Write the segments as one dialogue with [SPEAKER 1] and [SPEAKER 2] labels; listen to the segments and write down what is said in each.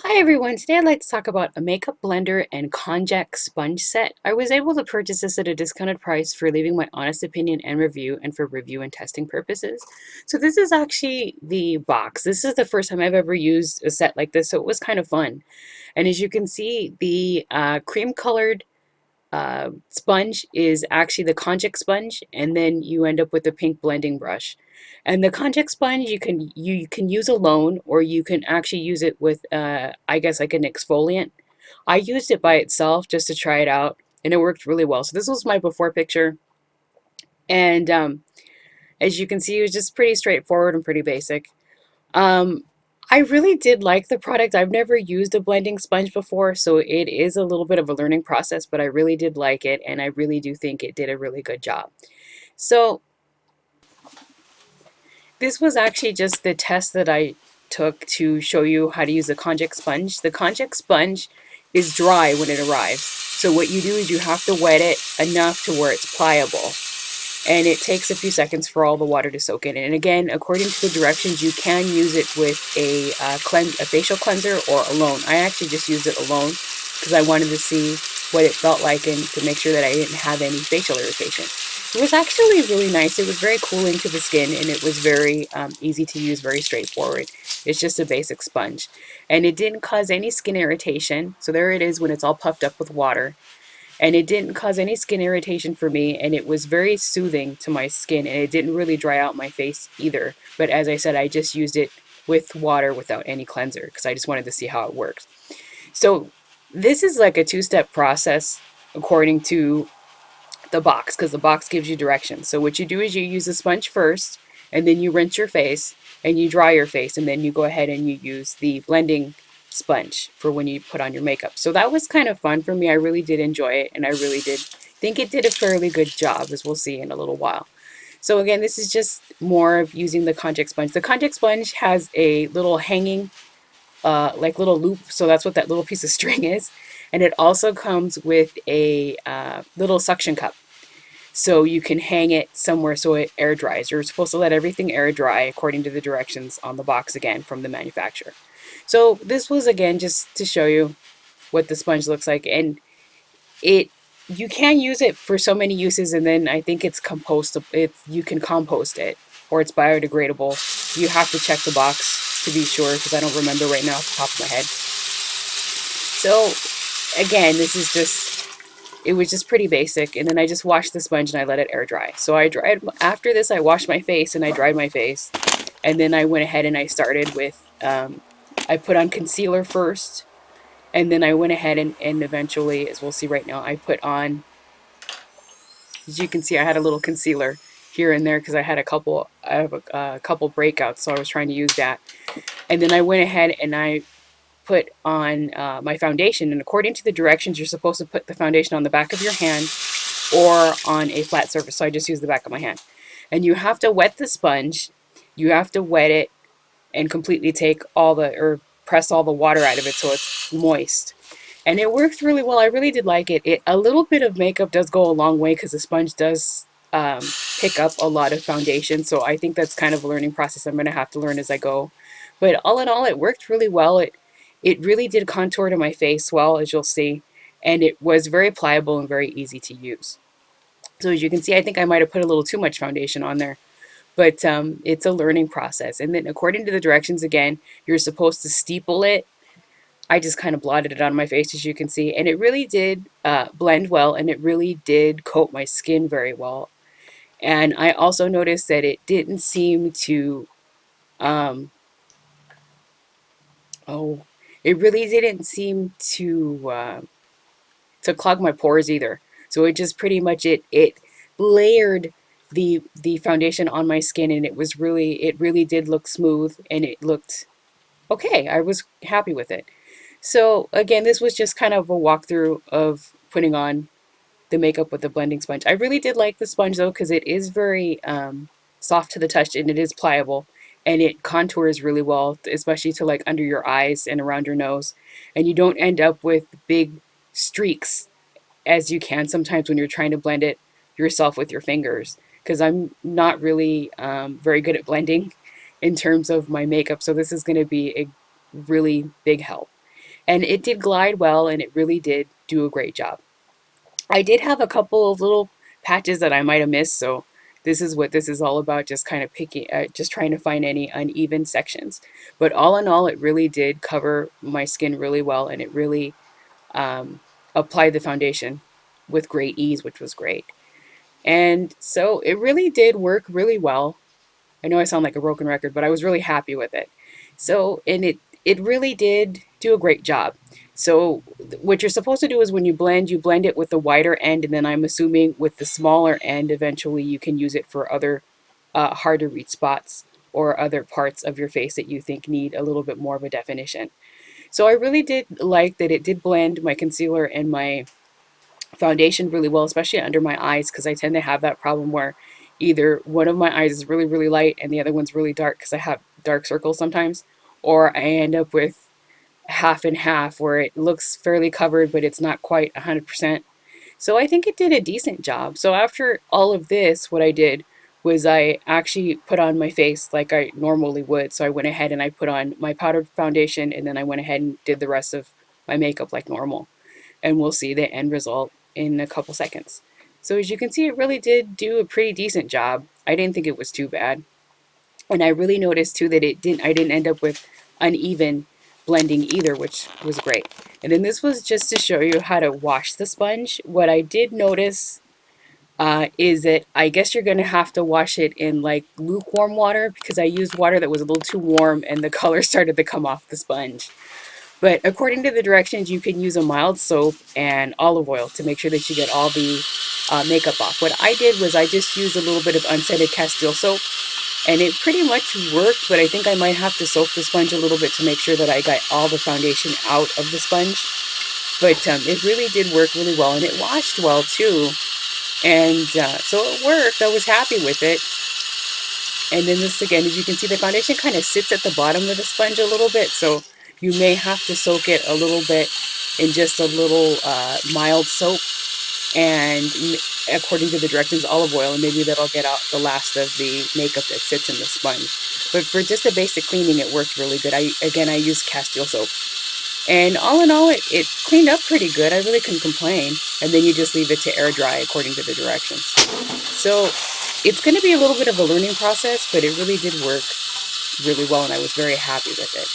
[SPEAKER 1] Hi everyone, today I'd like to talk about a makeup blender and Konjac sponge set. I was able to purchase this at a discounted price for leaving my honest opinion and review and for review and testing purposes. So this is actually the box. This is the first time I've ever used a set like this, so it was kind of fun. And as you can see, the cream colored sponge is actually the Konjac sponge, and then you end up with a pink blending brush. And the Konjac sponge you can use alone, or you can actually use it with I guess like an exfoliant. I used it by itself just to try it out, and it worked really well. So this was my before picture, and as you can see, it was just pretty straightforward and pretty basic. Um, I really did like the product. I've never used a blending sponge before, so it is a little bit of a learning process, but I really did like it, and I really do think it did a really good job. So this was actually just the test that I took to show you how to use the Konjac sponge. The Konjac sponge is dry when it arrives. So what you do is you have to wet it enough to where it's pliable. And it takes a few seconds for all the water to soak in. And again, according to the directions, you can use it with a facial cleanser or alone. I actually just used it alone because I wanted to see what it felt like and to make sure that I didn't have any facial irritation. It was actually really nice. It was very cooling to the skin, and it was very easy to use, very straightforward. It's just a basic sponge. And it didn't cause any skin irritation. So there it is when it's all puffed up with water, and it didn't cause any skin irritation for me, and it was very soothing to my skin, and it didn't really dry out my face either. But as I said, I just used it with water without any cleanser because I just wanted to see how it works. So this is like a two-step process according to the box, because the box gives you directions. So what you do is you use the sponge first, and then you rinse your face and you dry your face, and then you go ahead and you use the blending sponge for when you put on your makeup. So that was kind of fun for me. I really did enjoy it, and I really did think it did a fairly good job, as we'll see in a little while. So again, this is just more of using the Konjac sponge. The Konjac sponge has a little hanging like little loop, so that's what that little piece of string is. And it also comes with a little suction cup, so you can hang it somewhere so it air dries. You're supposed to let everything air dry according to the directions on the box, again, from the manufacturer. So this was, again, just to show you what the sponge looks like. And it you can use it for so many uses, and then I think it's compostable. You can compost it, or it's biodegradable. You have to check the box to be sure, because I don't remember right now off the top of my head. So again, it was just pretty basic, and then I just washed the sponge and I let it air dry. So after this, I washed my face and I dried my face, and then I went ahead and I started with I put on concealer first, and then I went ahead and eventually, as we'll see right now, I put on, as you can see, I had a little concealer here and there because I have a couple breakouts, so I was trying to use that. And then I went ahead and I put on my foundation, and according to the directions, you're supposed to put the foundation on the back of your hand or on a flat surface. So I just used the back of my hand. And you have to wet the sponge. You have to wet it and completely or press all the water out of it so it's moist. And it worked really well. I really did like it. A little bit of makeup does go a long way because the sponge does pick up a lot of foundation. So I think that's kind of a learning process I'm going to have to learn as I go. But all in all, it worked really well. It really did contour to my face well, as you'll see, and it was very pliable and very easy to use. So as you can see, I think I might have put a little too much foundation on there, but it's a learning process. And then according to the directions, again, you're supposed to steeple it. I just kind of blotted it on my face, as you can see, and it really did blend well, and it really did coat my skin very well. And I also noticed that it didn't seem to um, oh, it really didn't seem to clog my pores either. So it just pretty much it layered the foundation on my skin, and it really did look smooth, and it looked okay. I was happy with it. So again, this was just kind of a walkthrough of putting on the makeup with the blending sponge. I really did like the sponge though, because it is very soft to the touch, and it is pliable, and it contours really well, especially to like under your eyes and around your nose, and you don't end up with big streaks as you can sometimes when you're trying to blend it yourself with your fingers, because I'm not really very good at blending in terms of my makeup, so this is going to be a really big help. and it did glide well, and it really did do a great job. I did have a couple of little patches that I might have missed, so this is what this is all about, just kind of picking, just trying to find any uneven sections. But all in all, it really did cover my skin really well, and it really um, applied the foundation with great ease, which was great. And so it really did work really well. I know I sound like a broken record, but I was really happy with it. So, and it really did do a great job. So, what you're supposed to do is when you blend it with the wider end, and then I'm assuming with the smaller end, eventually you can use it for other hard to reach spots or other parts of your face that you think need a little bit more of a definition. So, I really did like that it did blend my concealer and my foundation really well, especially under my eyes, because I tend to have that problem where either one of my eyes is really, really light and the other one's really dark because I have dark circles sometimes, or I end up with half and half where it looks fairly covered, but it's not quite 100%. So I think it did a decent job. So after all of this, what I did was I actually put on my face like I normally would. So I went ahead and I put on my powdered foundation, and then I went ahead and did the rest of my makeup like normal, and we'll see the end result in a couple seconds. So as you can see, it really did do a pretty decent job. I didn't think it was too bad. And I really noticed too that I didn't end up with uneven blending either, which was great. And then this was just to show you how to wash the sponge. What I did notice is that I guess you're going to have to wash it in like lukewarm water, because I used water that was a little too warm and the color started to come off the sponge. But according to the directions, you can use a mild soap and olive oil to make sure that you get all the makeup off. What I did was I just used a little bit of unscented Castile soap, and it pretty much worked, but I think I might have to soak the sponge a little bit to make sure that I got all the foundation out of the sponge. But it really did work really well, and it washed well too. And so it worked. I was happy with it. And then this again, as you can see, the foundation kind of sits at the bottom of the sponge a little bit, so you may have to soak it a little bit in just a little mild soap, and according to the directions, olive oil, and maybe that'll get out the last of the makeup that sits in the sponge. But for just a basic cleaning, it worked really good. I used Castile soap, and all in all, it cleaned up pretty good. I really couldn't complain. And then you just leave it to air dry according to the directions. So it's going to be a little bit of a learning process, but it really did work really well, and I was very happy with it.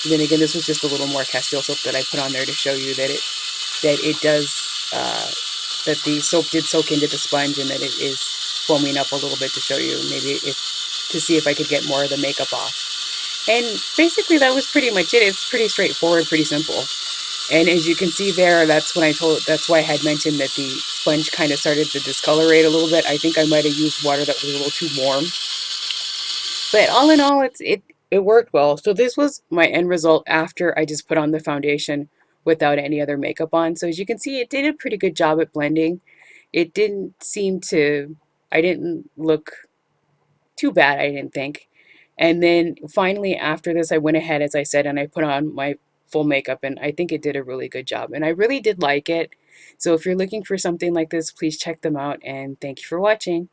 [SPEAKER 1] And then again, this was just a little more Castile soap that I put on there to show you that it does that the soap did soak into the sponge, and that it is foaming up a little bit to show you maybe if to see if I could get more of the makeup off. And basically that was pretty much it. It's pretty straightforward, pretty simple. And as you can see there, that's why I had mentioned that the sponge kind of started to discolorate a little bit. I think I might have used water that was a little too warm. But all in all, it worked well. So this was my end result after I just put on the foundation without any other makeup on. So as you can see, it did a pretty good job at blending. It didn't seem to, I didn't look too bad, I didn't think. And then finally after this, I went ahead, as I said, and I put on my full makeup, and I think it did a really good job. And I really did like it. So if you're looking for something like this, please check them out, and thank you for watching.